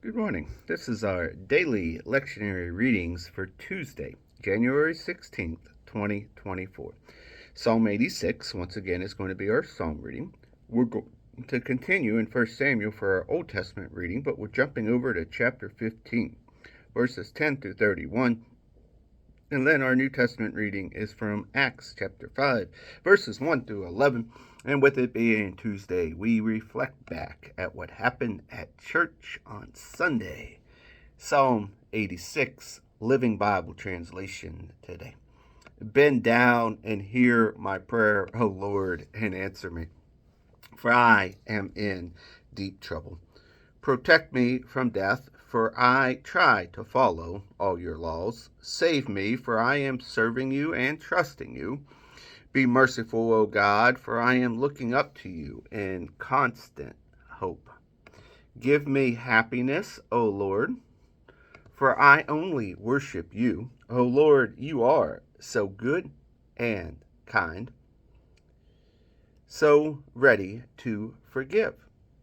Good morning. This is our daily lectionary readings for Tuesday, January 16th, 2024. Psalm 86, once again, is going to be our psalm reading. We're going to continue in 1 Samuel for our Old Testament reading, but we're jumping over to chapter 15, verses 10 through 31. And then our New Testament reading is from Acts chapter 5, verses 1 through 11. And with it being Tuesday, we reflect back at what happened at church on Sunday. Psalm 86, Living Bible Translation today. Bend down and hear my prayer, O Lord, and answer me, for I am in deep trouble. Protect me from death, for I try to follow all your laws. Save me, for I am serving you and trusting you. Be merciful, O God, for I am looking up to you in constant hope. Give me happiness, O Lord, for I only worship you. O Lord, you are so good and kind, so ready to forgive,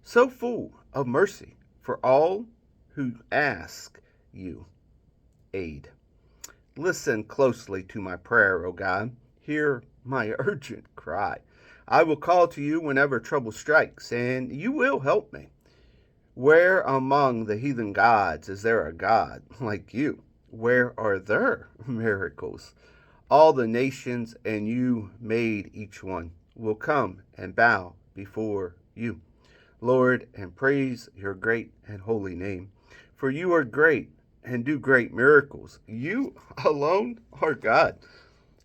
so full of mercy for all who ask you aid. Listen closely to my prayer, O God. Hear my urgent cry. I will call to you whenever trouble strikes, and you will help me. Where among the heathen gods is there a God like you? Where are their miracles? All the nations, and you made each one, will come and bow before you, Lord, and praise your great and holy name. For you are great and do great miracles. You alone are God.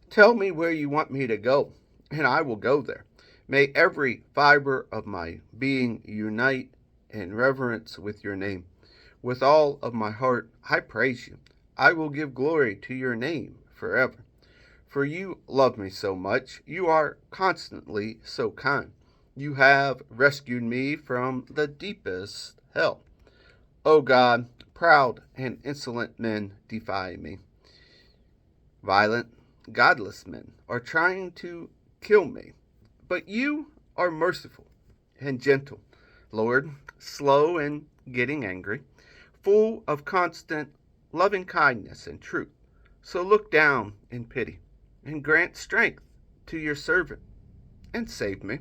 Tell me where you want me to go, and I will go there. May every fiber of my being unite in reverence with your name. With all of my heart, I praise you. I will give glory to your name forever. For you love me so much. You are constantly so kind. You have rescued me from the deepest hell. O God, proud and insolent men defy me. Violent, godless men are trying to kill me. But you are merciful and gentle, Lord, slow in getting angry, full of constant loving kindness and truth. So look down in pity and grant strength to your servant and save me.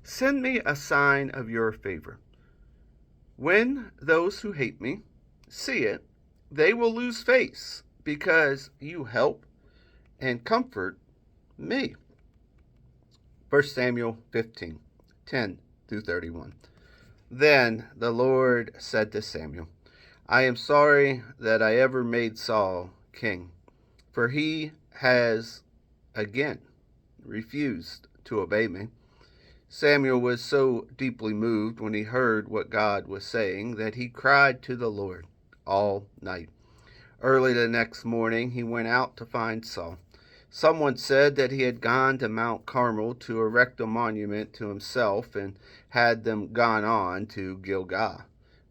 Send me a sign of your favor. When those who hate me see it, they will lose face because you help and comfort me. 1 Samuel 15, 10 through 31. Then the Lord said to Samuel, I am sorry that I ever made Saul king, for he has again refused to obey me. Samuel was so deeply moved when he heard what God was saying that he cried to the Lord all night. Early the next morning, he went out to find Saul. Someone said that he had gone to Mount Carmel to erect a monument to himself and had them gone on to Gilgal.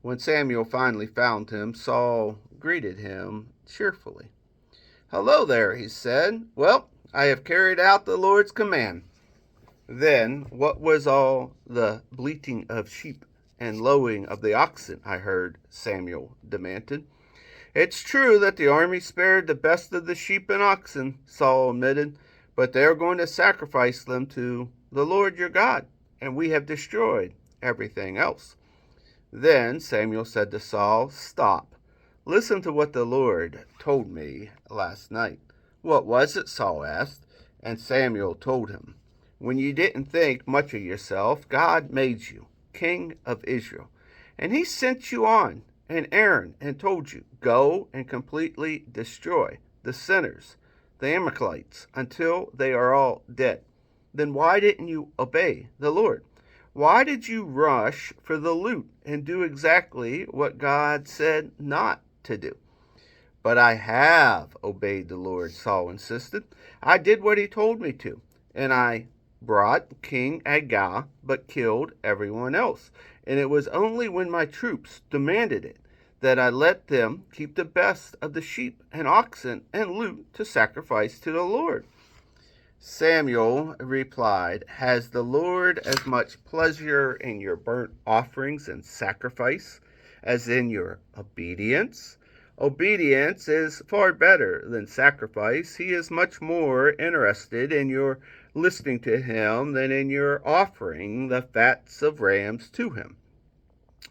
When Samuel finally found him, Saul greeted him cheerfully. Hello there, he said. Well, I have carried out the Lord's command. Then what was all the bleating of sheep and lowing of the oxen I heard? Samuel demanded. It's true that the army spared the best of the sheep and oxen, Saul admitted, but they are going to sacrifice them to the Lord your God, and we have destroyed everything else. Then Samuel said to Saul, Stop. Listen to what the Lord told me last night. What was it? Saul asked, and Samuel told him. When you didn't think much of yourself, God made you king of Israel, and he sent you on and Aaron and told you, Go and completely destroy the sinners, the Amalekites, until they are all dead. Then why didn't you obey the Lord? Why did you rush for the loot and do exactly what God said not to do? But I have obeyed the Lord, Saul insisted. I did what he told me to, and I brought King Agag, but killed everyone else. And it was only when my troops demanded it that I let them keep the best of the sheep and oxen and loot to sacrifice to the Lord. Samuel replied, Has the Lord as much pleasure in your burnt offerings and sacrifice as in your obedience. Obedience is far better than sacrifice. He is much more interested in your listening to him than in your offering the fats of rams to him.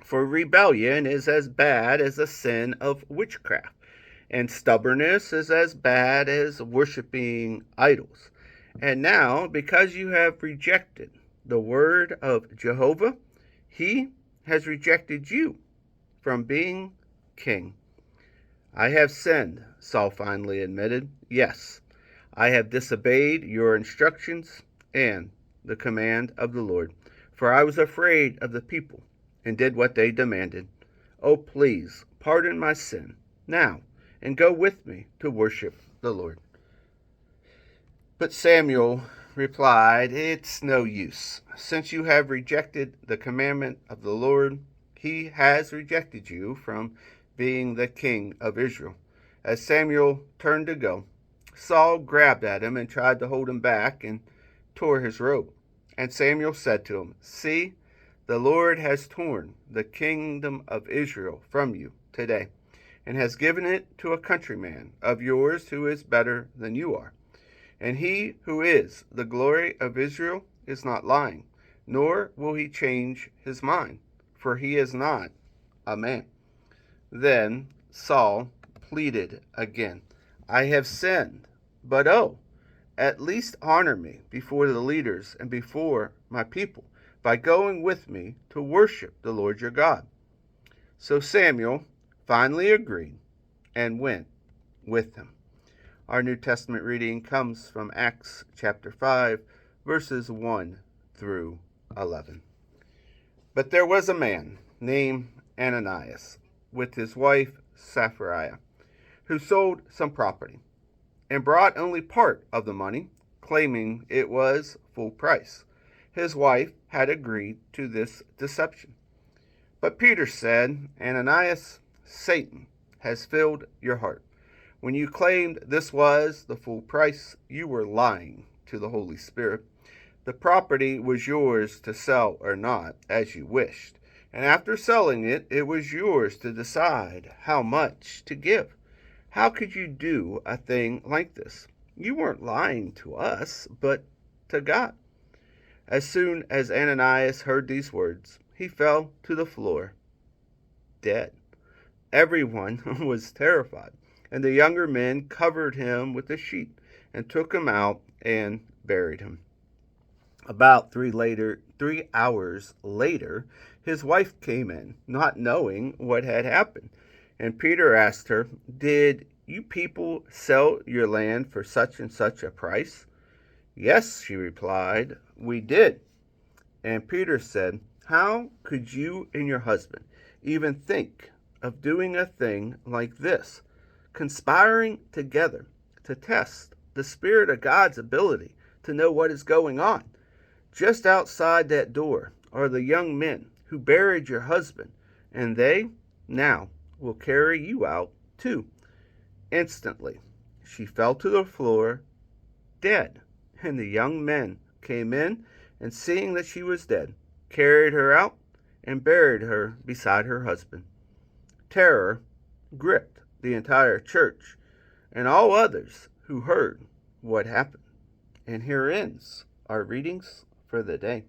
For rebellion is as bad as a sin of witchcraft, and stubbornness is as bad as worshiping idols. And now, because you have rejected the word of Jehovah, he has rejected you from being king. I have sinned, Saul finally admitted. Yes, I have disobeyed your instructions and the command of the Lord, for I was afraid of the people and did what they demanded. Oh, please, pardon my sin now and go with me to worship the Lord. But Samuel replied, It's no use. Since you have rejected the commandment of the Lord, he has rejected you from being the king of Israel. As Samuel turned to go, Saul grabbed at him and tried to hold him back and tore his robe. And Samuel said to him, See, the Lord has torn the kingdom of Israel from you today, and has given it to a countryman of yours who is better than you are. And he who is the glory of Israel is not lying, nor will he change his mind, for he is not a man. Then Saul pleaded again, I have sinned, but at least honor me before the leaders and before my people by going with me to worship the Lord your God. So Samuel finally agreed and went with him. Our New Testament reading comes from Acts chapter 5, verses 1 through 11. But there was a man named Ananias with his wife Sapphira, who sold some property and brought only part of the money, claiming it was full price. His wife had agreed to this deception. But Peter said, Ananias, Satan has filled your heart. When you claimed this was the full price, you were lying to the Holy Spirit. The property was yours to sell or not, as you wished. And after selling it, it was yours to decide how much to give. How could you do a thing like this? You weren't lying to us, but to God. As soon as Ananias heard these words, he fell to the floor, dead. Everyone was terrified, and the younger men covered him with a sheet and took him out and buried him. About 3 hours later, his wife came in, not knowing what had happened. And Peter asked her, Did you people sell your land for such and such a price? Yes, she replied, we did. And Peter said, How could you and your husband even think of doing a thing like this, conspiring together to test the Spirit of God's ability to know what is going on? Just outside that door are the young men who buried your husband, and they now will carry you out too. Instantly, she fell to the floor, dead. And the young men came in, and seeing that she was dead, carried her out and buried her beside her husband. Terror gripped the entire church and all others who heard what happened. And here ends our readings for the day.